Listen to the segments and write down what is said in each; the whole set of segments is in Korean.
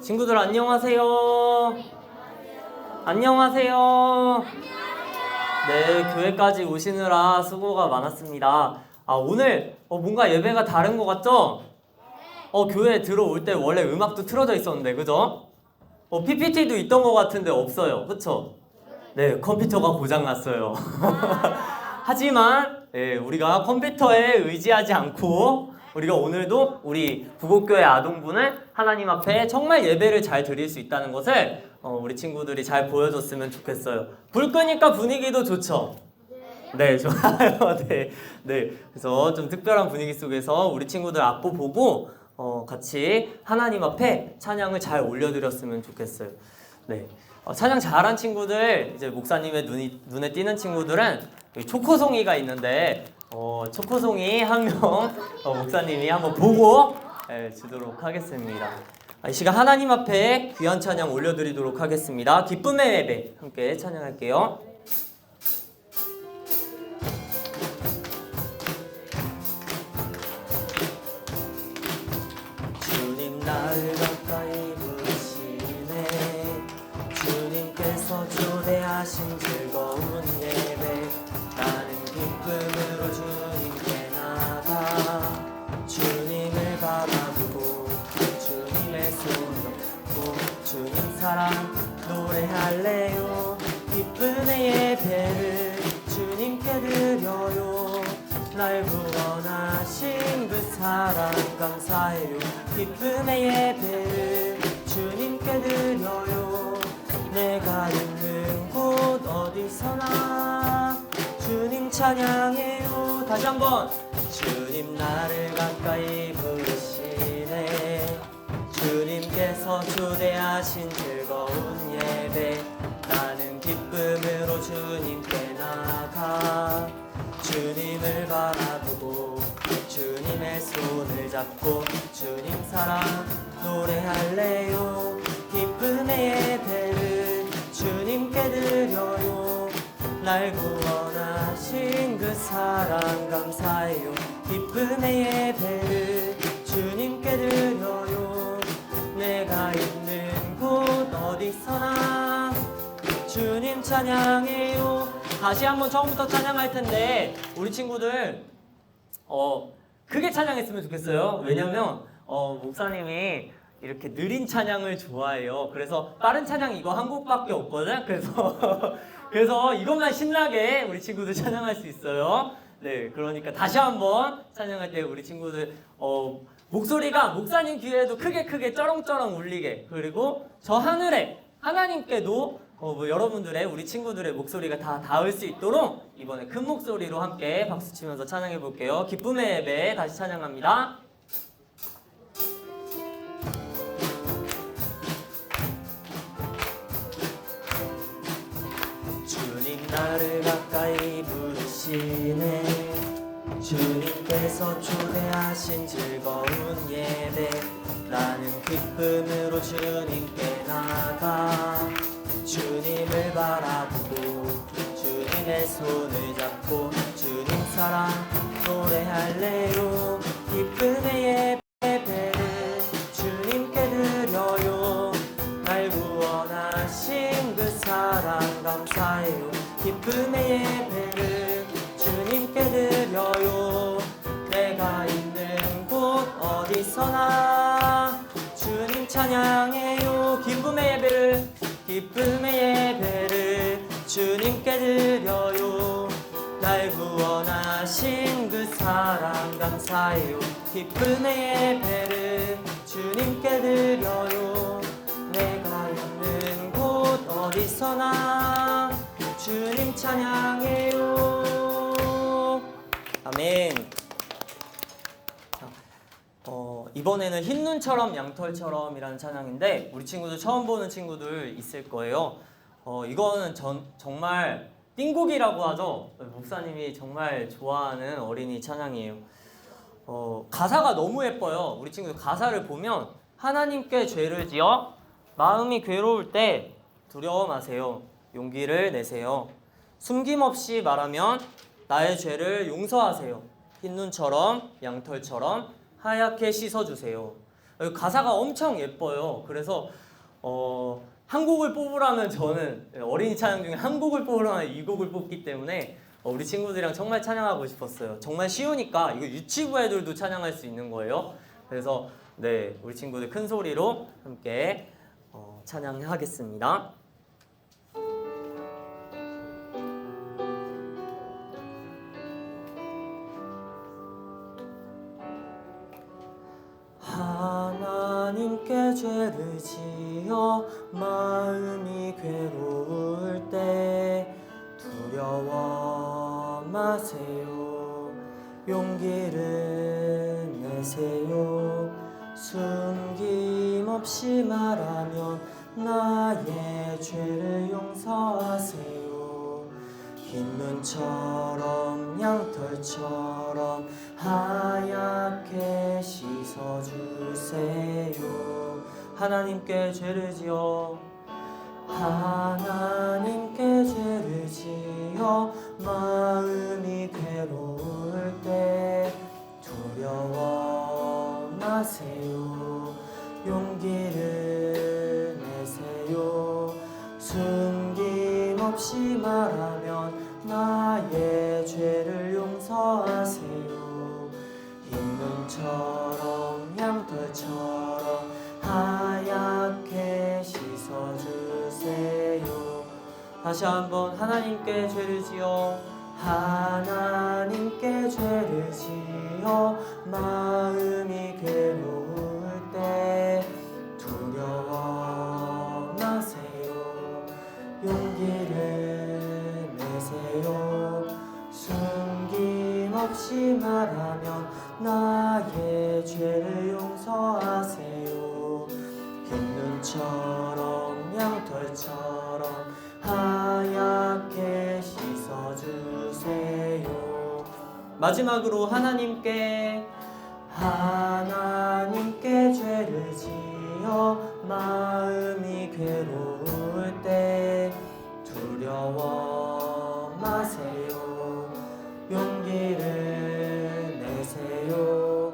친구들 안녕하세요. 안녕하세요. 네, 교회까지 오시느라 수고가 많았습니다. 오늘 뭔가 예배가 다른 것 같죠? 교회 들어올 때 원래 음악도 틀어져 있었는데, 그죠? PPT도 있던 것 같은데 없어요. 그쵸? 네, 컴퓨터가 고장났어요. 하지만 우리가 컴퓨터에 의지하지 않고 우리가 오늘도 우리 부곡교회 아동분을 하나님 앞에 정말 예배를 잘 드릴 수 있다는 것을 우리 친구들이 잘 보여줬으면 좋겠어요. 불 끄니까 분위기도 좋죠? 네, 좋아요. 네, 네. 그래서 좀 특별한 분위기 속에서 우리 친구들 악보 보고 같이 하나님 앞에 찬양을 잘 올려드렸으면 좋겠어요. 네. 찬양 잘한 친구들, 이제 목사님의 눈에 띄는 친구들은 초코송이가 있는데 초코송이 한 명 목사님이 한번 보고 주도록 하겠습니다. 이 시간 하나님 앞에 귀한 찬양 올려드리도록 하겠습니다. 기쁨의 예배 함께 찬양할게요. 주님 나를 가까이 부르시네. 주님께서 초대하신 즐거운 예배. 나는 기쁨으로 주님께 나가 주님을 바라보고 주님의 손 잡고 주님 사랑 노래할래요. 기쁨의 예배를 주님께 드려요. 날 구원하신 그 사랑 감사해요. 기쁨의 예배를 주님께 드려요. 내가 있는 곳 어디서나 주님 찬양해요. 다시 한번. 주님 나를 가까이 부르시네. 주님께서 초대하신 즐거운 예배. 나는 기쁨으로 주님께 나가 주님을 바라보고 주님의 손을 잡고 주님 사랑 노래할래요. 기쁨의 예배를 주님께 드려요. 날 구원하신 그 사랑 감사해요. 기쁨의 예배를 주님께 드려요. 내가 있는 곳 어디서나 주님 찬양해요. 다시 한번 처음부터 찬양할 텐데 우리 친구들 크게 찬양했으면 좋겠어요. 왜냐면 목사님이 이렇게 느린 찬양을 좋아해요. 그래서 빠른 찬양 이거 한 곡밖에 없거든. 그래서 이것만 신나게 우리 친구들 찬양할 수 있어요. 네, 그러니까 다시 한번 찬양할 때 우리 친구들 목소리가 목사님 귀에도 크게 쩌렁쩌렁 울리게, 그리고 저 하늘에 하나님께도 여러분들의 우리 친구들의 목소리가 다 닿을 수 있도록 이번에 큰 목소리로 함께 박수 치면서 찬양해 볼게요. 기쁨의 예배 다시 찬양합니다. 주님 나를 가까이 부르시네. 주님께서 초대하신 즐거운 예배. 나는 기쁨으로 주님께 나가 주님을 바라보고 주님의 손을 잡고 주님 사랑 노래할래요. 기쁨의 예배를 주님께 드려요. 날 구원하신 그 사랑 감사해요. 기쁨의 예배를 주님께 드려요. 내가 있는 곳 어디서나 주님 찬양해요. 기쁨의 예배를 주님께 드려요. 날 구원하신 그 사랑 감사해요. 기쁨의 예배를 주님께 드려요. 내가 있는 곳 어디서나 주님 찬양해요. 아멘. 이번에는 흰눈처럼 양털처럼이라는 찬양인데 우리 친구들 처음 보는 친구들 있을 거예요. 이거는 정말 띵곡이라고 하죠. 목사님이 정말 좋아하는 어린이 찬양이에요. 가사가 너무 예뻐요. 우리 친구들 가사를 보면 하나님께 죄를 지어 마음이 괴로울 때 두려워 마세요. 용기를 내세요. 숨김없이 말하면 나의 죄를 용서하세요. 흰눈처럼 양털처럼 하얗게 씻어주세요. 가사가 엄청 예뻐요. 그래서 한 곡을 뽑으라면 저는 어린이 찬양 중에 한 곡을 뽑으라면 이 곡을 뽑기 때문에 우리 친구들이랑 정말 찬양하고 싶었어요. 정말 쉬우니까 이거 유치부 애들도 찬양할 수 있는 거예요. 그래서 네, 우리 친구들 큰 소리로 함께 찬양하겠습니다. 하나님께 죄를 지어 마음이 괴로울 때 두려워 마세요. 용기를 내세요. 숨김없이 말하면 나의 죄를 용서하세요. 흰 눈처럼 양털처럼 하얗게 씻어주세요. 하나님께 죄를 지어 하나님께 죄를 지어 마음이 괴로울 때 두려워 마세요. 용기를 내세요. 숨김없이 말하면 나의 죄를 용서하세요. 흰 눈처럼 양털처럼 하얗게 씻어주세요. 다시 한번 하나님께 죄를 지어 하나님께 죄를 지어 마음이 괴로울 때 두려워 마세요. 용기를 내세요. 숨김없이 말하면 나의 죄를 용서하세요. 흰 눈처럼 양털처럼 하얗게 씻어주세요. 마지막으로 하나님께 죄를 지어 마음이 괴로울 때 두려워 마세요. 용기를 내세요.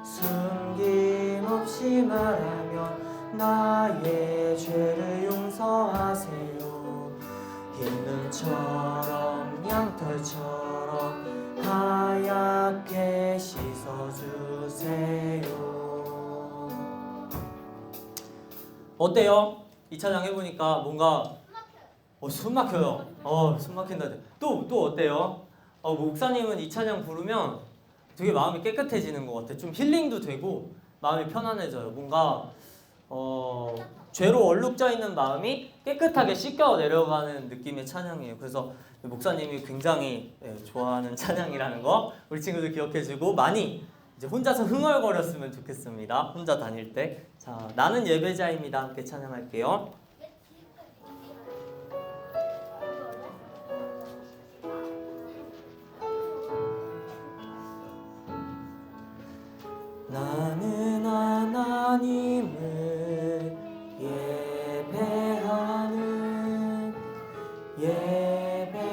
숨김없이 말하면 나의 죄를 용서하세요. 흰 눈처럼 양털처럼 하얗게 씻어주세요. 어때요? 이 찬양 해보니까 뭔가 숨 막혀요. 숨 막힌다. 또 어때요? 목사님은 이 찬양 부르면 되게 마음이 깨끗해지는 것 같아. 좀 힐링도 되고 마음이 편안해져요. 뭔가 죄로 얼룩져 있는 마음이 깨끗하게 씻겨 내려가는 느낌의 찬양이에요. 그래서 목사님이 굉장히 좋아하는 찬양이라는 거 우리 친구들 기억해주고 많이 이제 혼자서 흥얼거렸으면 좋겠습니다. 혼자 다닐 때. 자, 나는 예배자입니다. 함께 찬양할게요. 나는 하나님을 예배하는 예배자입니다.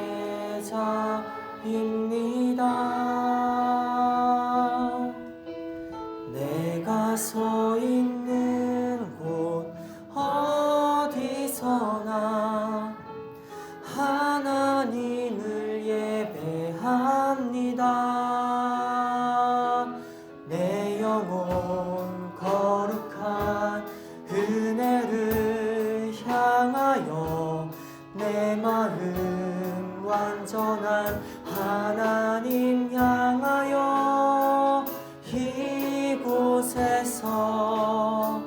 내가 서 있는 곳 어디서나 하나님을 예배합니다. 내 영혼 거룩한 은혜를 향하여 내 마음 완전한 하나님 향하여 이곳에서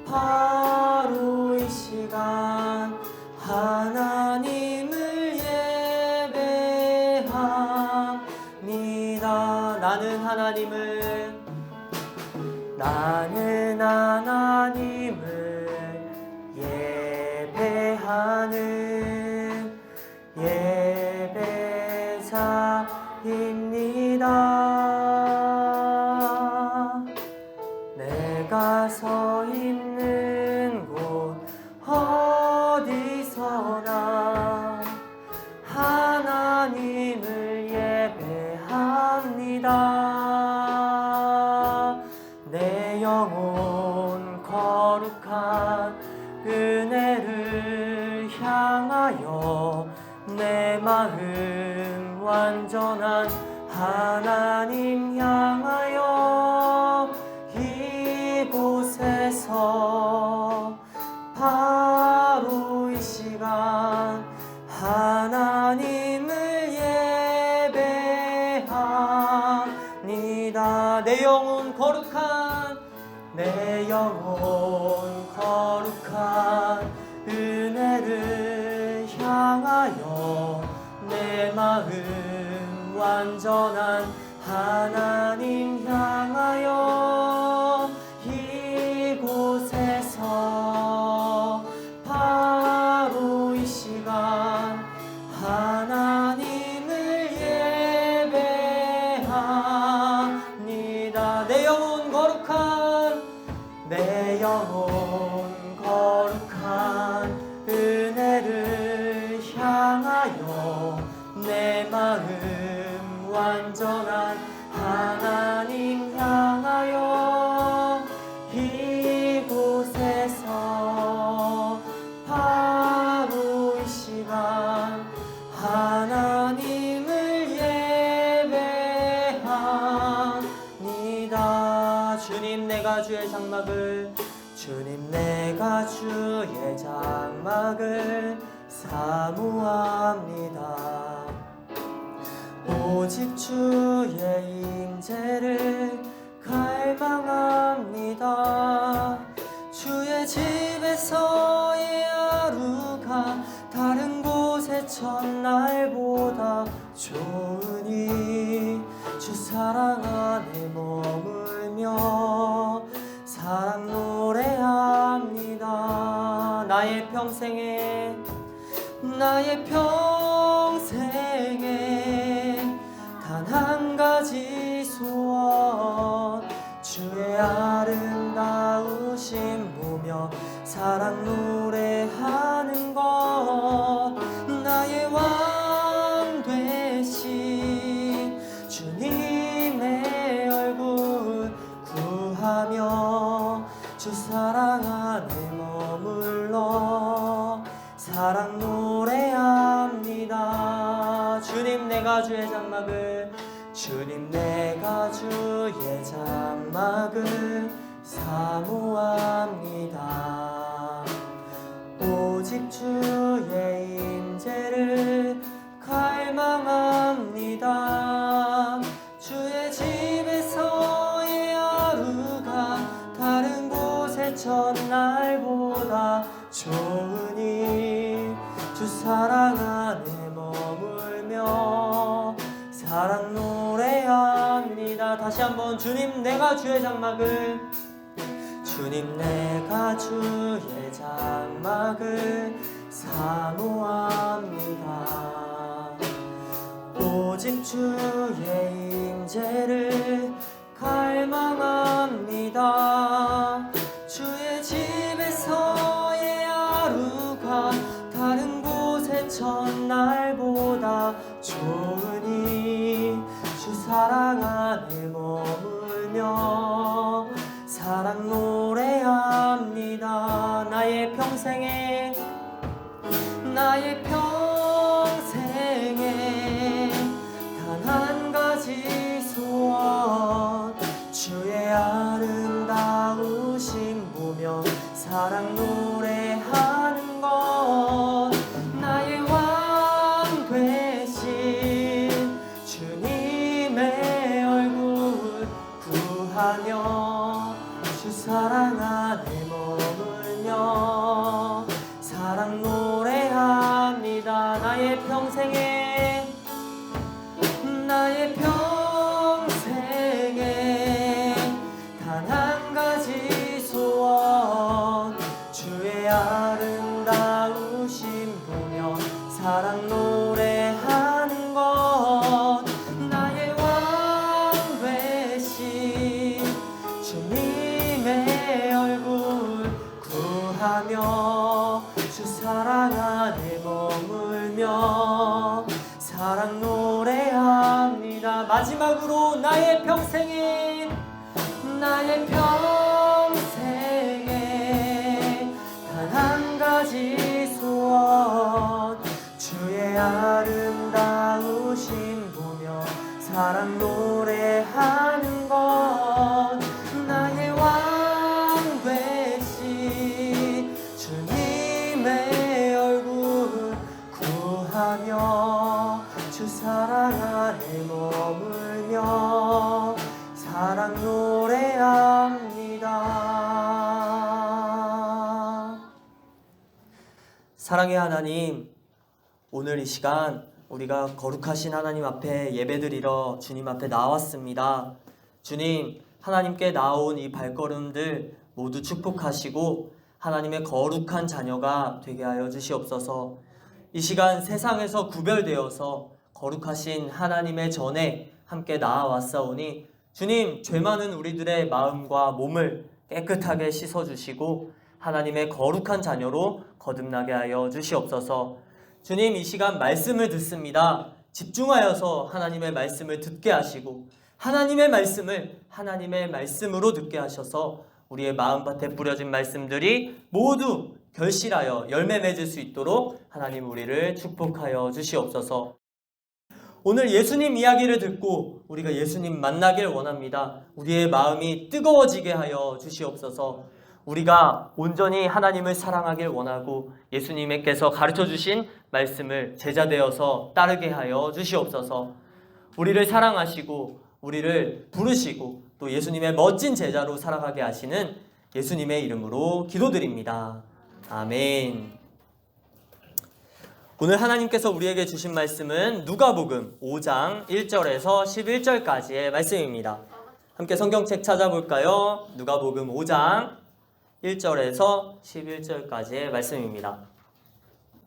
바로 이 시간 하나님을 예배합니다. 나는 하나님을 예배하는 예배자입니다. 내가 서 있는 곳 어디서나 하나님을 예배합니다. 내 영혼 완전한 하나님 향하여 이곳에서 바로 이 시간 하나님을 예배합니다. 내 영혼 거룩한 은혜를 향하여 내 마음 완전한 하나님 향하여 이곳에서 바로 이 시간 하나님을 예배합니다. 내 영혼 거룩한 은혜를 향하여 내 마음 완전한 하나님 향하여 이곳에서 바로 이 시간 하나님을 예배합니다. 주님 내가 주의 장막을 사모합니다. 오직 주의 임재를 갈망합니다. 주의 집에서의 하루가 다른 곳의 첫날보다 좋으니 주 사랑 안에 머물며 사랑 노래합니다. 나의 평생에 단 한 가지 소원 주의 아름다우심 보며 사랑 노래하는 것 나의 왕 되신 주님의 얼굴 구하며 주 사랑 안에 머물러 사랑 노래합니다. 주님 내가 주의 장막을 사모합니다. 오직 주의 임재를 갈망합니다. 주의 집에서의 하루가 다른 곳의 첫날보다 좋으니 주 사랑 안에 머물며 사랑 노래합니다. 다시 한번 주님 내가 주의 장막을 사모합니다. 오직 주의 임재를 갈망합니다. 주의 집에서의 하루가 다른 곳의 첫날보다 좋으니 주 사랑 안에 머물며 사랑 노래합니다. 나의 평생에 단 한 가지 소원 주의 아름다우심 보며 사랑 노래하는 것 나의 왕 되신 주님의 얼굴 구하며 주 사랑 안에 머물며 사랑 노래합니다. 나의 평생에 단 한 가지 소원 주의 아름다우심 보며 사랑 노래하는 것 나의 왕 되신 주님의 얼굴 구하며 주 사랑 안에 머물며 사랑 노래합니다. 마지막으로 나의 평생에 단 한 가지 소원 주의 아름다우심 보며 노래하는 것 나의 왕 되신 주님의 얼굴 구하며 주 사랑 안에 머물며 사랑 노래합니다. 사랑의 하나님, 오늘 이 시간 우리가 거룩하신 하나님 앞에 예배드리러 주님 앞에 나왔습니다. 주님, 하나님께 나온 이 발걸음들 모두 축복하시고 하나님의 거룩한 자녀가 되게 하여 주시옵소서. 이 시간 세상에서 구별되어서 거룩하신 하나님의 전에 함께 나아왔사오니 주님, 죄 많은 우리들의 마음과 몸을 깨끗하게 씻어주시고 하나님의 거룩한 자녀로 거듭나게 하여 주시옵소서. 주님, 이 시간 말씀을 듣습니다. 집중하여서 하나님의 말씀을 듣게 하시고 하나님의 말씀을 하나님의 말씀으로 듣게 하셔서 우리의 마음밭에 뿌려진 말씀들이 모두 결실하여 열매 맺을 수 있도록 하나님 우리를 축복하여 주시옵소서. 오늘 예수님 이야기를 듣고 우리가 예수님 만나길 원합니다. 우리의 마음이 뜨거워지게 하여 주시옵소서. 우리가 온전히 하나님을 사랑하길 원하고 예수님께서 가르쳐주신 말씀을 제자되어서 따르게 하여 주시옵소서. 우리를 사랑하시고 우리를 부르시고 또 예수님의 멋진 제자로 살아가게 하시는 예수님의 이름으로 기도드립니다. 아멘. 오늘 하나님께서 우리에게 주신 말씀은 누가복음 5장 1절에서 11절까지의 말씀입니다. 함께 성경책 찾아볼까요? 누가복음 5장 1절에서 11절까지의 말씀입니다.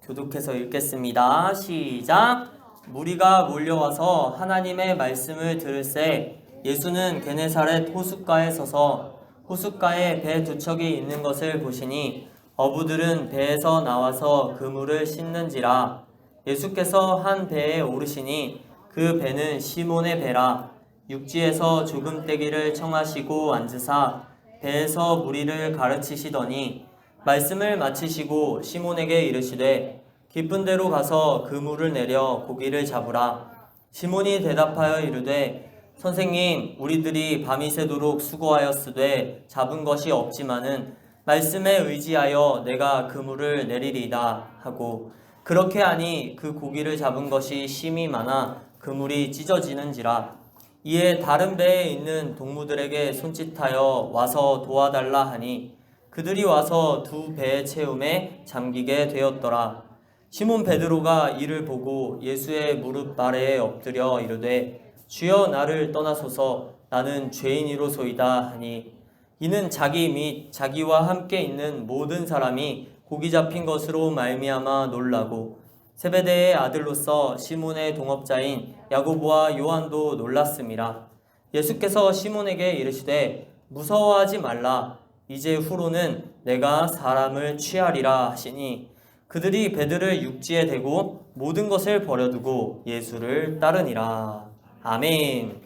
교독해서 읽겠습니다. 시작! 무리가 몰려와서 하나님의 말씀을 들을새 예수는 게네사렛 호숫가에 서서 호숫가에 배 두 척이 있는 것을 보시니 어부들은 배에서 나와서 그물을 씻는지라. 예수께서 한 배에 오르시니 그 배는 시몬의 배라. 육지에서 조금떼기를 청하시고 앉으사 배에서 무리를 가르치시더니 말씀을 마치시고 시몬에게 이르시되 깊은 데로 가서 그물을 내려 고기를 잡으라. 시몬이 대답하여 이르되 선생님, 우리들이 밤이 새도록 수고하였으되 잡은 것이 없지만은 말씀에 의지하여 내가 그물을 내리리이다 하고 그렇게 하니 그 고기를 잡은 것이 심이 많아 그물이 찢어지는지라. 이에 다른 배에 있는 동무들에게 손짓하여 와서 도와달라 하니 그들이 와서 두 배의 채움에 잠기게 되었더라. 시몬 베드로가 이를 보고 예수의 무릎 아래에 엎드려 이르되 주여, 나를 떠나소서, 나는 죄인이로소이다 하니 이는 자기 및 자기와 함께 있는 모든 사람이 고기 잡힌 것으로 말미암아 놀라고 세베대의 아들로서 시몬의 동업자인 야고보와 요한도 놀랐음이라. 예수께서 시몬에게 이르시되 무서워하지 말라. 이제 후로는 내가 사람을 취하리라 하시니 그들이 배들을 육지에 대고 모든 것을 버려두고 예수를 따르니라. 아멘.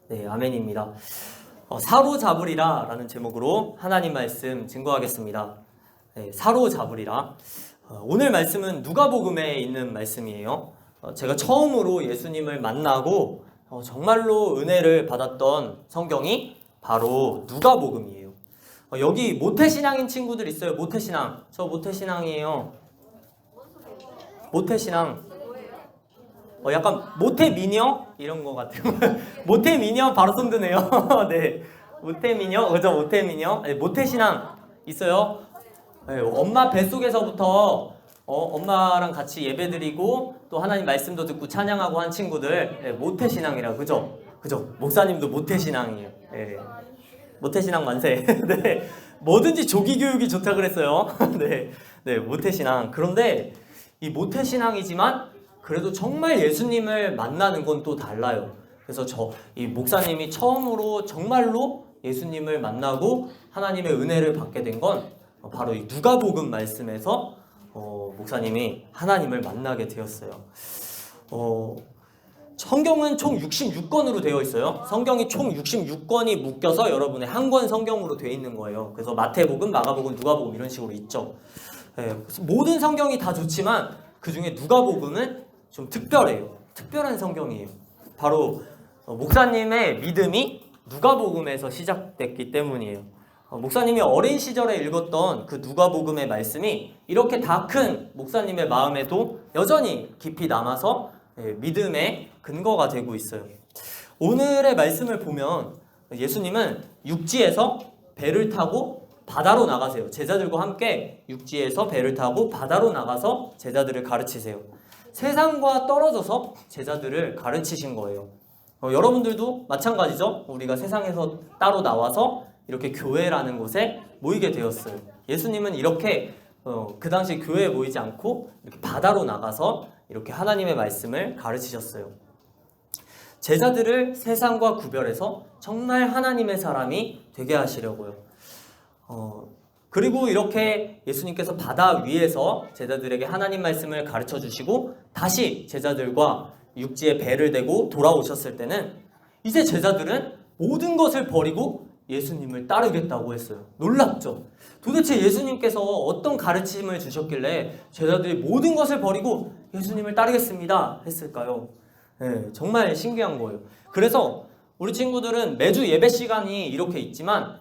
네, 아멘입니다. 사로잡으리라 라는 제목으로 하나님 말씀 증거하겠습니다. 네, 사로잡으리라. 오늘 말씀은 누가복음에 있는 말씀이에요. 제가 처음으로 예수님을 만나고 정말로 은혜를 받았던 성경이 바로 누가복음이에요. 여기 모태신앙인 친구들 있어요. 모태신앙. 저 모태신앙이에요. 모태신앙. 약간 모태미녀? 이런 거 같아요. 모태미녀 바로 손 드네요. 네. 모태미녀? 그죠? 모태미녀? 네, 모태신앙 있어요. 네, 엄마 뱃속에서부터 엄마랑 같이 예배드리고 또 하나님 말씀도 듣고 찬양하고 한 친구들, 네, 모태신앙이라. 그죠? 그죠? 목사님도 모태신앙이에요. 네. 모태신앙 만세. 네. 뭐든지 조기교육이 좋다 그랬어요. 네. 네, 모태신앙. 그런데 이 모태신앙이지만 그래도 정말 예수님을 만나는 건 또 달라요. 그래서 이 목사님이 처음으로 정말로 예수님을 만나고 하나님의 은혜를 받게 된 건 바로 이 누가복음 말씀에서 목사님이 하나님을 만나게 되었어요. 성경은 총 66권으로 되어 있어요. 성경이 총 66권이 묶여서 여러분의 한 권 성경으로 되어 있는 거예요. 그래서 마태복음, 마가복음, 누가복음 이런 식으로 있죠. 그래서 모든 성경이 다 좋지만 그 중에 누가복음은 좀 특별해요. 특별한 성경이에요. 바로 목사님의 믿음이 누가복음에서 시작됐기 때문이에요. 목사님이 어린 시절에 읽었던 그 누가복음의 말씀이 이렇게 다 큰 목사님의 마음에도 여전히 깊이 남아서 믿음의 근거가 되고 있어요. 오늘의 말씀을 보면 예수님은 육지에서 배를 타고 바다로 나가세요. 제자들과 함께 육지에서 배를 타고 바다로 나가서 제자들을 가르치세요. 세상과 떨어져서 제자들을 가르치신 거예요. 여러분들도 마찬가지죠. 우리가 세상에서 따로 나와서 이렇게 교회라는 곳에 모이게 되었어요. 예수님은 이렇게 그 당시 교회에 모이지 않고 이렇게 바다로 나가서 이렇게 하나님의 말씀을 가르치셨어요. 제자들을 세상과 구별해서 정말 하나님의 사람이 되게 하시려고요. 그리고 이렇게 예수님께서 바다 위에서 제자들에게 하나님 말씀을 가르쳐 주시고 다시 제자들과 육지에 배를 대고 돌아오셨을 때는 이제 제자들은 모든 것을 버리고 예수님을 따르겠다고 했어요. 놀랍죠? 도대체 예수님께서 어떤 가르침을 주셨길래 제자들이 모든 것을 버리고 예수님을 따르겠습니다 했을까요? 네, 정말 신기한 거예요. 그래서 우리 친구들은 매주 예배 시간이 이렇게 있지만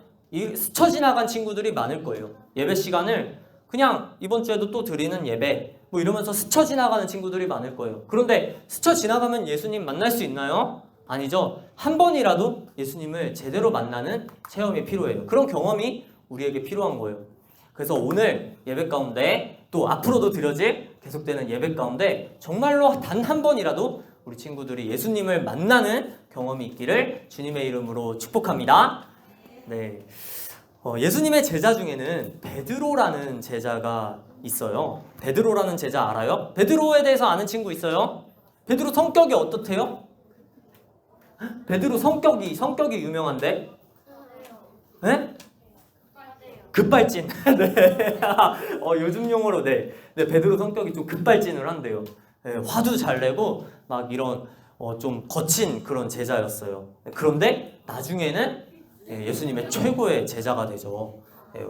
스쳐 지나간 친구들이 많을 거예요. 예배 시간을 그냥 이번 주에도 또 드리는 예배 뭐 이러면서 스쳐 지나가는 친구들이 많을 거예요. 그런데 스쳐 지나가면 예수님 만날 수 있나요? 아니죠. 한 번이라도 예수님을 제대로 만나는 체험이 필요해요. 그런 경험이 우리에게 필요한 거예요. 그래서 오늘 예배 가운데 또 앞으로도 드려질 계속되는 예배 가운데 정말로 단 한 번이라도 우리 친구들이 예수님을 만나는 경험이 있기를 주님의 이름으로 축복합니다. 네, 예수님의 제자 중에는 베드로라는 제자가 있어요. 베드로라는 제자 알아요? 베드로에 대해서 아는 친구 있어요? 베드로 성격이 어떻대요? 베드로 성격이 유명한데? 네? 급발진. 네. 요즘 용어로 네, 베드로 성격이 좀 급발진을 한대요. 네, 화도 잘 내고 막 이런 좀 거친 그런 제자였어요. 그런데 나중에는 예수님의 최고의 제자가 되죠.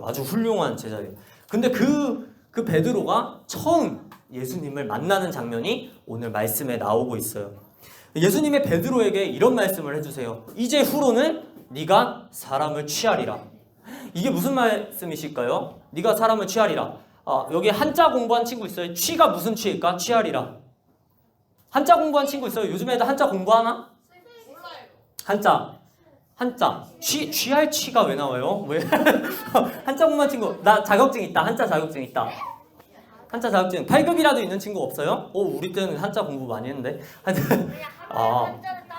아주 훌륭한 제자예요. 근데 그 베드로가 처음 예수님을 만나는 장면이 오늘 말씀에 나오고 있어요. 예수님의 베드로에게 이런 말씀을 해주세요. 이제 후로는 네가 사람을 취하리라. 이게 무슨 말씀이실까요? 네가 사람을 취하리라. 여기 한자 공부한 친구 있어요? 취가 무슨 취일까? 취하리라. 한자 공부한 친구 있어요? 요즘 애들 한자 공부하나? 몰라요. 한자 취할 취가 왜 나와요? 왜? 한자 공부한 친구 나 자격증 있다. 한자 자격증 있다. 한자 자격증 8급이라도 있는 친구 없어요? 우리 때는 한자 공부 많이 했는데.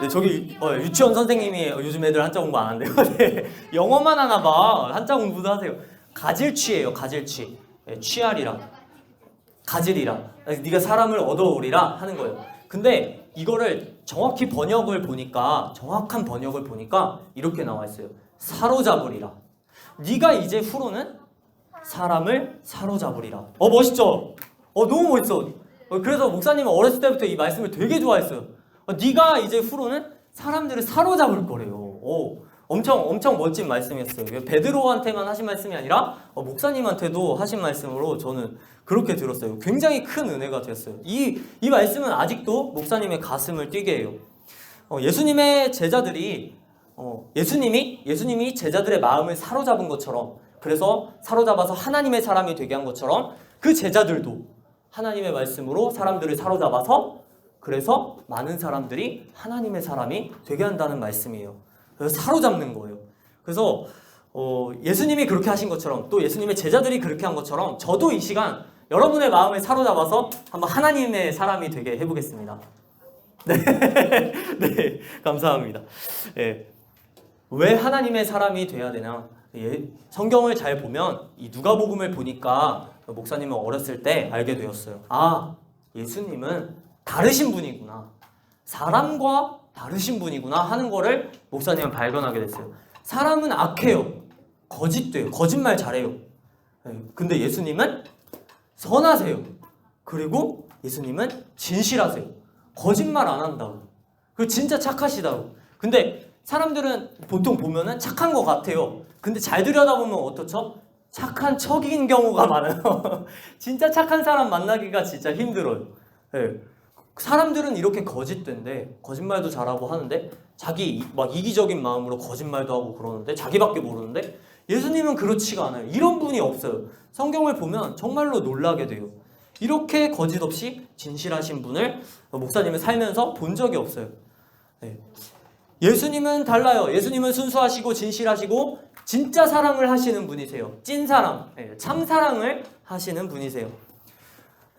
네, 저기 유치원 선생님이 요즘 애들 한자 공부 안 한대요. 네, 영어만 하나 봐. 한자 공부도 하세요. 가질취예요. 가질취. 네, 취하리라. 가지리라. 네가 사람을 얻어오리라 하는 거예요. 근데 이거를 정확한 번역을 보니까 이렇게 나와 있어요. 사로잡으리라. 네가 이제 후로는 사람을 사로잡으리라. 멋있죠? 너무 멋있어. 그래서 목사님은 어렸을 때부터 이 말씀을 되게 좋아했어요. 네가 이제 후로는 사람들을 사로잡을 거래요. 엄청 멋진 말씀이었어요. 베드로한테만 하신 말씀이 아니라 목사님한테도 하신 말씀으로 저는 그렇게 들었어요. 굉장히 큰 은혜가 되었어요. 이 말씀은 아직도 목사님의 가슴을 뛰게 해요. 예수님의 제자들이 예수님이 제자들의 마음을 사로잡은 것처럼, 그래서 사로잡아서 하나님의 사람이 되게 한 것처럼 그 제자들도 하나님의 말씀으로 사람들을 사로잡아서 그래서 많은 사람들이 하나님의 사람이 되게 한다는 말씀이에요. 그래서 사로잡는 거예요. 그래서 예수님이 그렇게 하신 것처럼 또 예수님의 제자들이 그렇게 한 것처럼 저도 이 시간 여러분의 마음을 사로잡아서 한번 하나님의 사람이 되게 해보겠습니다. 네, 네, 감사합니다. 네. 왜 하나님의 사람이 돼야 되나? 성경을 잘 보면 이 누가복음을 보니까 목사님은 어렸을 때 알게 되었어요. 예수님은 다르신 분이구나. 사람과 다르신 분이구나 하는 거를 목사님은 발견하게 됐어요. 사람은 악해요. 거짓돼요. 거짓말 잘해요. 근데 예수님은 선하세요. 그리고 예수님은 진실하세요. 거짓말 안 한다고. 그리고 진짜 착하시다고. 근데 사람들은 보통 보면은 착한 것 같아요. 근데 잘 들여다보면 어떻죠? 착한 척인 경우가 많아요. 진짜 착한 사람 만나기가 진짜 힘들어요. 네. 사람들은 이렇게 거짓된데, 거짓말도 잘하고 하는데, 자기 막 이기적인 마음으로 거짓말도 하고 그러는데, 자기밖에 모르는데, 예수님은 그렇지가 않아요. 이런 분이 없어요. 성경을 보면 정말로 놀라게 돼요. 이렇게 거짓 없이 진실하신 분을 목사님은 살면서 본 적이 없어요. 네. 예수님은 달라요. 예수님은 순수하시고 진실하시고 진짜 사랑을 하시는 분이세요. 찐사랑, 참사랑을 하시는 분이세요.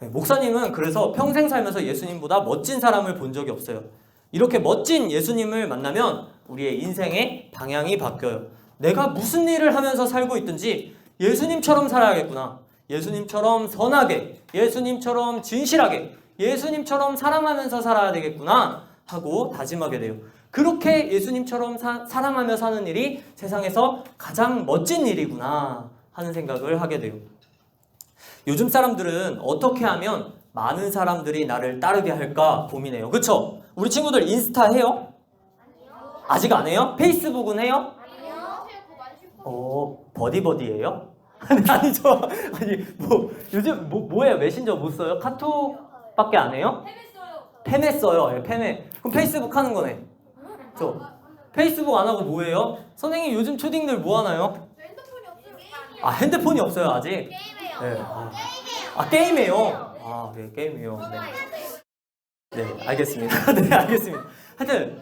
목사님은 그래서 평생 살면서 예수님보다 멋진 사람을 본 적이 없어요. 이렇게 멋진 예수님을 만나면 우리의 인생의 방향이 바뀌어요. 내가 무슨 일을 하면서 살고 있든지 예수님처럼 살아야겠구나. 예수님처럼 선하게, 예수님처럼 진실하게, 예수님처럼 사랑하면서 살아야 되겠구나 하고 다짐하게 돼요. 그렇게 예수님처럼 사랑하며 사는 일이 세상에서 가장 멋진 일이구나 하는 생각을 하게 돼요. 요즘 사람들은 어떻게 하면 많은 사람들이 나를 따르게 할까 고민해요. 그쵸? 우리 친구들 인스타 해요? 아직 안 해요? 페이스북은 해요? 버디버디예요? 아니죠. 아니 뭐 요즘 뭐예요? 메신저 못 써요? 카톡밖에 안 해요? 페메 써요. 예, 페메. 그럼 페이스북 하는 거네. 저 페이스북 안 하고 뭐예요? 선생님 요즘 초딩들 뭐 하나요? 핸드폰이 없어요. 아 핸드폰이 없어요 아직? 게임해요. 네. 게임해요. 아 네 게임해요. 네. 네 알겠습니다. 네 알겠습니다. 하여튼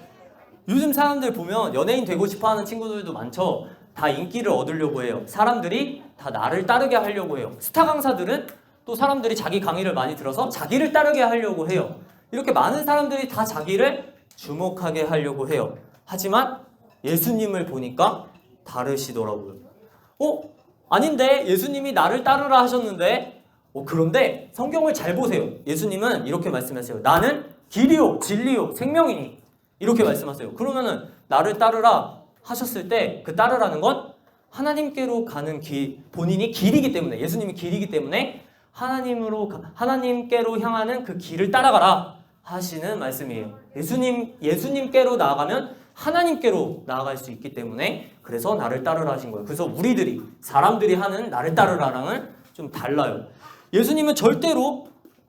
요즘 사람들 보면 연예인 되고 싶어하는 친구들도 많죠. 다 인기를 얻으려고 해요. 사람들이 다 나를 따르게 하려고 해요. 스타 강사들은 또 사람들이 자기 강의를 많이 들어서 자기를 따르게 하려고 해요. 이렇게 많은 사람들이 다 자기를 주목하게 하려고 해요. 하지만 예수님을 보니까 다르시더라고요. 아닌데 예수님이 나를 따르라 하셨는데 그런데 성경을 잘 보세요. 예수님은 이렇게 말씀하세요. 나는 길이요 진리요 생명이니 이렇게 말씀하세요. 그러면은 나를 따르라 하셨을 때 그 따르라는 건 하나님께로 가는 길, 본인이 길이기 때문에 예수님이 길이기 때문에 하나님께로 향하는 그 길을 따라가라 하시는 말씀이에요. 예수님께로 나아가면 하나님께로 나아갈 수 있기 때문에 그래서 나를 따르라 하신 거예요. 그래서 사람들이 하는 나를 따르라랑은 좀 달라요. 예수님은 절대로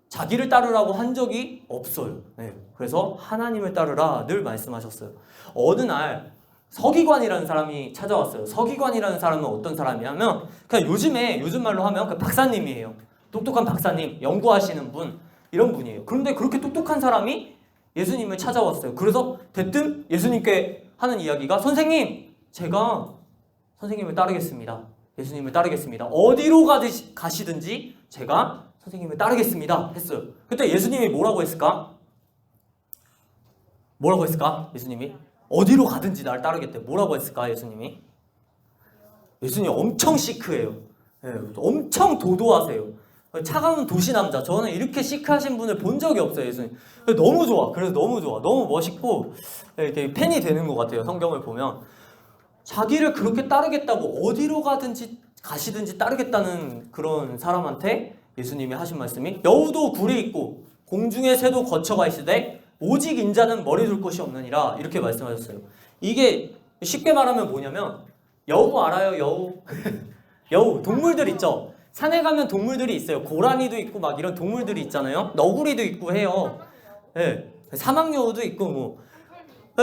자기를 따르라고 한 적이 없어요. 네. 그래서 하나님을 따르라 늘 말씀하셨어요. 어느 날 서기관이라는 사람이 찾아왔어요. 서기관이라는 사람은 어떤 사람이냐면 그냥 요즘 말로 하면 그 박사님이에요. 똑똑한 박사님, 연구하시는 분 이런 분이에요. 그런데 그렇게 똑똑한 사람이 예수님을 찾아왔어요. 그래서 대뜸 예수님께 하는 이야기가 선생님, 제가 선생님을 따르겠습니다. 예수님을 따르겠습니다. 어디로 가시든지 제가 선생님을 따르겠습니다. 했어요. 그때 예수님이 뭐라고 했을까? 뭐라고 했을까? 예수님이? 어디로 가든지 나를 따르겠대. 뭐라고 했을까? 예수님이? 예수님이 엄청 시크해요. 네, 엄청 도도하세요. 차가운 도시남자. 저는 이렇게 시크하신 분을 본 적이 없어요. 예수님. 너무 좋아. 그래서 너무 좋아. 너무 멋있고 이렇게 팬이 되는 것 같아요. 성경을 보면. 자기를 그렇게 따르겠다고 어디로 가시든지 따르겠다는 그런 사람한테 예수님이 하신 말씀이 여우도 굴이 있고 공중의 새도 거쳐가 있으되 오직 인자는 머리 둘 곳이 없느니라 이렇게 말씀하셨어요. 이게 쉽게 말하면 뭐냐면 여우 알아요? 여우? 여우 동물들 있죠? 산에 가면 동물들이 있어요. 고라니도 있고 막 이런 동물들이 있잖아요. 너구리도 있고 해요. 네. 사막여우도 있고 뭐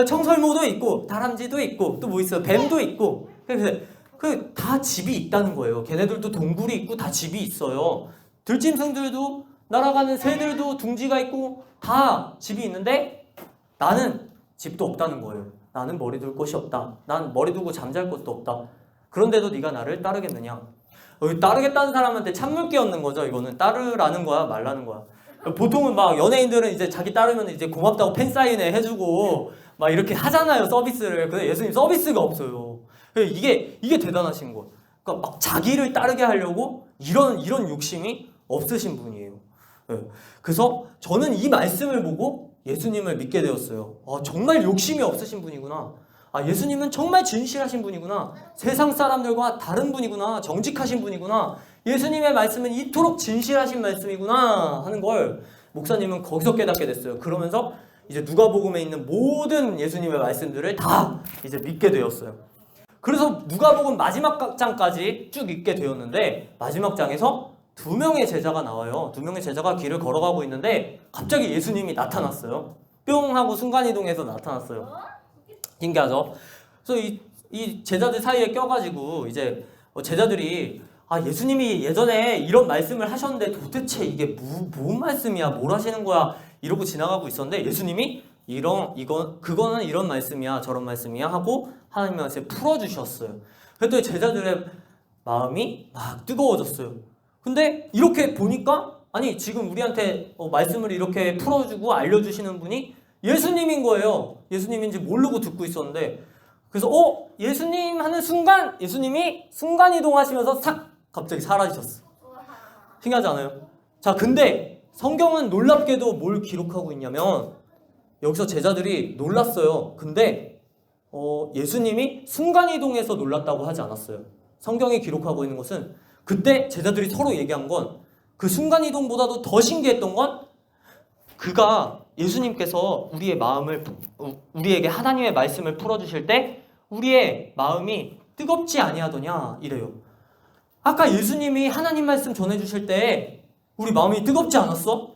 청설모도 있고 다람쥐도 있고 또 뭐 있어요? 뱀도 있고 그 다 집이 있다는 거예요. 걔네들도 동굴이 있고 다 집이 있어요. 들짐승들도 날아가는 새들도 둥지가 있고 다 집이 있는데 나는 집도 없다는 거예요. 나는 머리 둘 곳이 없다. 난 머리 두고 잠잘 곳도 없다. 그런데도 네가 나를 따르겠느냐? 따르겠다는 사람한테 찬물 끼얹는 거죠. 이거는 따르라는 거야, 말라는 거야. 보통은 막 연예인들은 이제 자기 따르면 이제 고맙다고 팬사인회 해주고 막 이렇게 하잖아요, 서비스를. 근데 예수님 서비스가 없어요. 이게 대단하신 거예요. 그러니까 막 자기를 따르게 하려고 이런 욕심이 없으신 분이에요. 그래서 저는 이 말씀을 보고 예수님을 믿게 되었어요. 정말 욕심이 없으신 분이구나. 예수님은 정말 진실하신 분이구나. 세상 사람들과 다른 분이구나. 정직하신 분이구나. 예수님의 말씀은 이토록 진실하신 말씀이구나 하는 걸 목사님은 거기서 깨닫게 됐어요. 그러면서 이제 누가복음에 있는 모든 예수님의 말씀들을 다 이제 믿게 되었어요. 그래서 누가복음 마지막 장까지 쭉 읽게 되었는데 마지막 장에서 두 명의 제자가 나와요. 두 명의 제자가 길을 걸어가고 있는데 갑자기 예수님이 나타났어요. 뿅 하고 순간이동해서 나타났어요. 신기하죠? 그래서 이 제자들 사이에 껴가지고 이제 제자들이 예수님이 예전에 이런 말씀을 하셨는데 도대체 이게 뭔 말씀이야? 뭘 하시는 거야? 이러고 지나가고 있었는데 예수님이 그거는 이런 말씀이야, 저런 말씀이야 하고 하나님의 말씀을 풀어주셨어요. 그랬더니 제자들의 마음이 막 뜨거워졌어요. 근데 이렇게 보니까 아니 지금 우리한테 말씀을 이렇게 풀어주고 알려주시는 분이 예수님인 거예요. 예수님인지 모르고 듣고 있었는데 그래서 예수님 하는 순간 예수님이 순간이동하시면서 싹 갑자기 사라지셨어. 신기하지 않아요? 자, 근데 성경은 놀랍게도 뭘 기록하고 있냐면 여기서 제자들이 놀랐어요. 근데 예수님이 순간이동해서 놀랐다고 하지 않았어요. 성경이 기록하고 있는 것은 그때 제자들이 서로 얘기한 건 그 순간이동보다도 더 신기했던 건 그가 예수님께서 우리에게 하나님의 말씀을 풀어주실 때 우리의 마음이 뜨겁지 아니하더냐 이래요. 아까 예수님이 하나님 말씀 전해주실 때 우리 마음이 뜨겁지 않았어?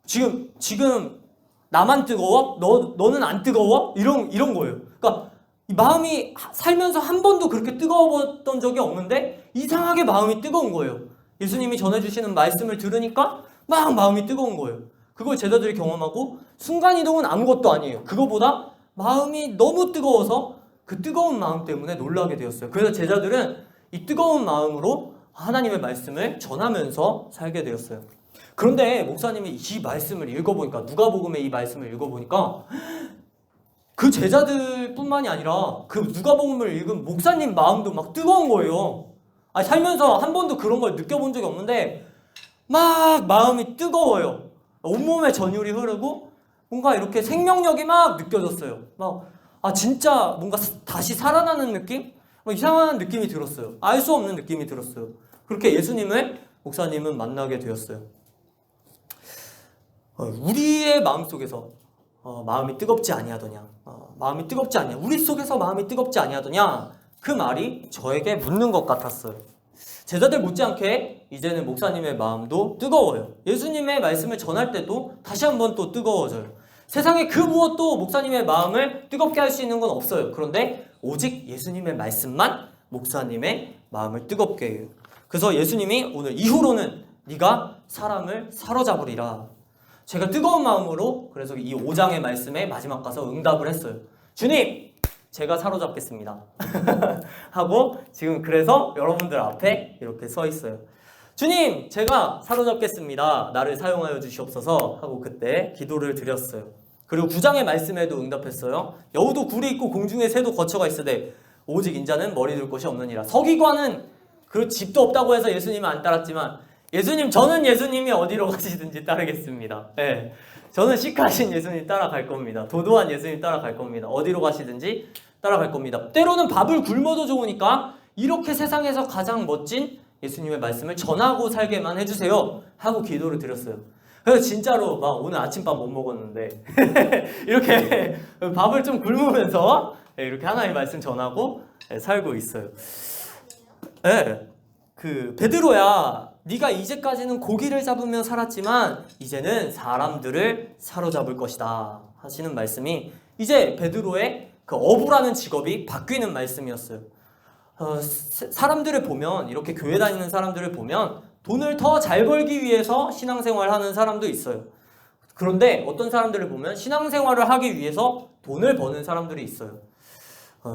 지금 나만 뜨거워? 너는 안 뜨거워? 이런 거예요. 그러니까 이 마음이 살면서 한 번도 그렇게 뜨거웠던 적이 없는데 이상하게 마음이 뜨거운 거예요. 예수님이 전해주시는 말씀을 들으니까 막 마음이 뜨거운 거예요. 그걸 제자들이 경험하고 순간이동은 아무것도 아니에요. 그거보다 마음이 너무 뜨거워서 그 뜨거운 마음 때문에 놀라게 되었어요. 그래서 제자들은 이 뜨거운 마음으로 하나님의 말씀을 전하면서 살게 되었어요. 그런데 목사님이 이 말씀을 읽어보니까 누가복음의 이 말씀을 읽어보니까 그 제자들뿐만이 아니라 그 누가복음을 읽은 목사님 마음도 막 뜨거운 거예요. 살면서 한 번도 그런 걸 느껴본 적이 없는데 막 마음이 뜨거워요. 온몸에 전율이 흐르고 뭔가 이렇게 생명력이 막 느껴졌어요. 진짜 뭔가 다시 살아나는 느낌? 이상한 느낌이 들었어요. 알 수 없는 느낌이 들었어요. 그렇게 예수님을 목사님은 만나게 되었어요. 우리의 마음속에서 마음이 뜨겁지 아니하더냐? 마음이 뜨겁지 않냐? 우리 속에서 마음이 뜨겁지 아니하더냐? 그 말이 저에게 묻는 것 같았어요. 제자들 못지않게 이제는 목사님의 마음도 뜨거워요. 예수님의 말씀을 전할 때도 다시 한번 또 뜨거워져요. 세상에 그 무엇도 목사님의 마음을 뜨겁게 할 수 있는 건 없어요. 그런데 오직 예수님의 말씀만 목사님의 마음을 뜨겁게 해요. 그래서 예수님이 오늘 이후로는 네가 사람을 사로잡으리라. 제가 뜨거운 마음으로 그래서 이 5장의 말씀에 마지막 가서 응답을 했어요. 주님! 제가 사로잡겠습니다. 하고 지금 그래서 여러분들 앞에 이렇게 서 있어요. 주님, 제가 사로잡겠습니다. 나를 사용하여 주시옵소서 하고 그때 기도를 드렸어요. 그리고 9장의 말씀에도 응답했어요. 여우도 굴이 있고 공중에 새도 거처가 있으되 오직 인자는 머리 둘 곳이 없느니라. 서기관은 그 집도 없다고 해서 예수님은 안 따랐지만 저는 예수님이 어디로 가시든지 따르겠습니다. 네. 저는 시크하신 예수님 따라갈 겁니다. 도도한 예수님 따라갈 겁니다. 어디로 가시든지 따라갈 겁니다. 때로는 밥을 굶어도 좋으니까 이렇게 세상에서 가장 멋진 예수님의 말씀을 전하고 살게만 해주세요 하고 기도를 드렸어요. 그래서 진짜로 막 오늘 아침밥 못 먹었는데 이렇게 밥을 좀 굶으면서 이렇게 하나님의 말씀 전하고 살고 있어요. 네. 베드로야, 네가 이제까지는 고기를 잡으며 살았지만 이제는 사람들을 사로잡을 것이다 하시는 말씀이 이제 베드로의 그 어부라는 직업이 바뀌는 말씀이었어요. 사람들을 보면 이렇게 교회 다니는 사람들을 보면 돈을 더 잘 벌기 위해서 신앙생활하는 사람도 있어요. 그런데 어떤 사람들을 보면 신앙생활을 하기 위해서 돈을 버는 사람들이 있어요.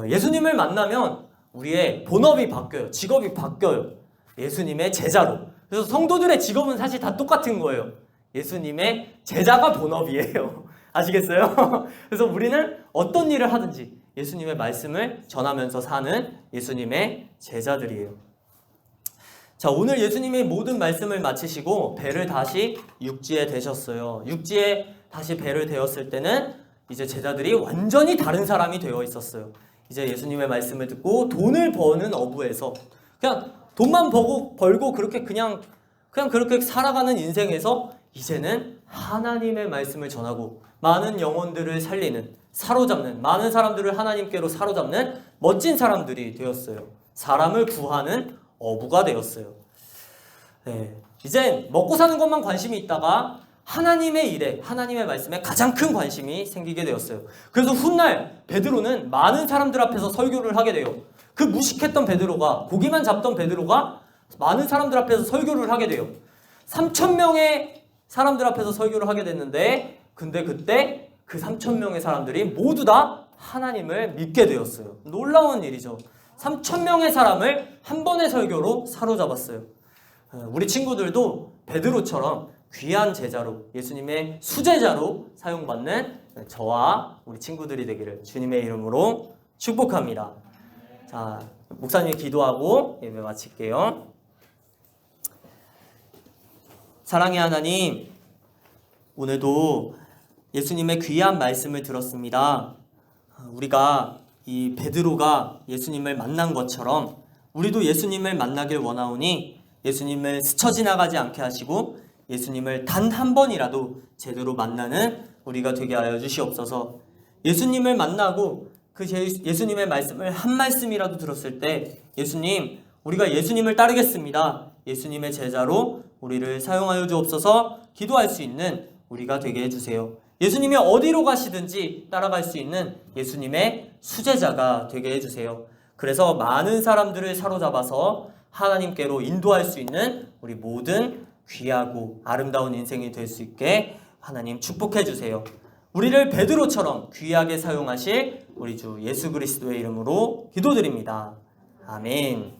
예수님을 만나면 우리의 본업이 바뀌어요. 직업이 바뀌어요. 예수님의 제자로. 그래서 성도들의 직업은 사실 다 똑같은 거예요. 예수님의 제자가 본업이에요. 아시겠어요? 그래서 우리는 어떤 일을 하든지 예수님의 말씀을 전하면서 사는 예수님의 제자들이에요. 자, 오늘 예수님이 모든 말씀을 마치시고 배를 다시 육지에 대셨어요. 육지에 다시 배를 대었을 때는 이제 제자들이 완전히 다른 사람이 되어 있었어요. 이제 예수님의 말씀을 듣고 돈을 버는 어부에서 그냥 돈만 벌고 그렇게 그냥 그렇게 살아가는 인생에서 이제는 하나님의 말씀을 전하고 많은 영혼들을 살리는, 사로잡는, 많은 사람들을 하나님께로 사로잡는 멋진 사람들이 되었어요. 사람을 구하는 어부가 되었어요. 네. 이젠 먹고 사는 것만 관심이 있다가 하나님의 일에, 하나님의 말씀에 가장 큰 관심이 생기게 되었어요. 그래서 훗날 베드로는 많은 사람들 앞에서 설교를 하게 돼요. 그 무식했던 베드로가, 고기만 잡던 베드로가 많은 사람들 앞에서 설교를 하게 돼요. 3,000명의 사람들 앞에서 설교를 하게 됐는데, 근데 그때 그 3,000명의 사람들이 모두 다 하나님을 믿게 되었어요. 놀라운 일이죠. 3,000명의 사람을 한 번의 설교로 사로잡았어요. 우리 친구들도 베드로처럼 귀한 제자로, 예수님의 수제자로 사용받는 저와 우리 친구들이 되기를 주님의 이름으로 축복합니다. 자, 목사님이 기도하고 예배 마칠게요. 사랑의 하나님, 오늘도 예수님의 귀한 말씀을 들었습니다. 우리가 이 베드로가 예수님을 만난 것처럼 우리도 예수님을 만나길 원하오니 예수님을 스쳐 지나가지 않게 하시고 예수님을 단 한 번이라도 제대로 만나는 우리가 되게 하여 주시옵소서. 예수님을 만나고 그 예수님의 말씀을 한 말씀이라도 들었을 때 예수님, 우리가 예수님을 따르겠습니다. 예수님의 제자로 우리를 사용하여 주옵소서. 기도할 수 있는 우리가 되게 해주세요. 예수님이 어디로 가시든지 따라갈 수 있는 예수님의 수제자가 되게 해주세요. 그래서 많은 사람들을 사로잡아서 하나님께로 인도할 수 있는 우리 모든 귀하고 아름다운 인생이 될 수 있게 하나님 축복해 주세요. 우리를 베드로처럼 귀하게 사용하실 우리 주 예수 그리스도의 이름으로 기도드립니다. 아멘.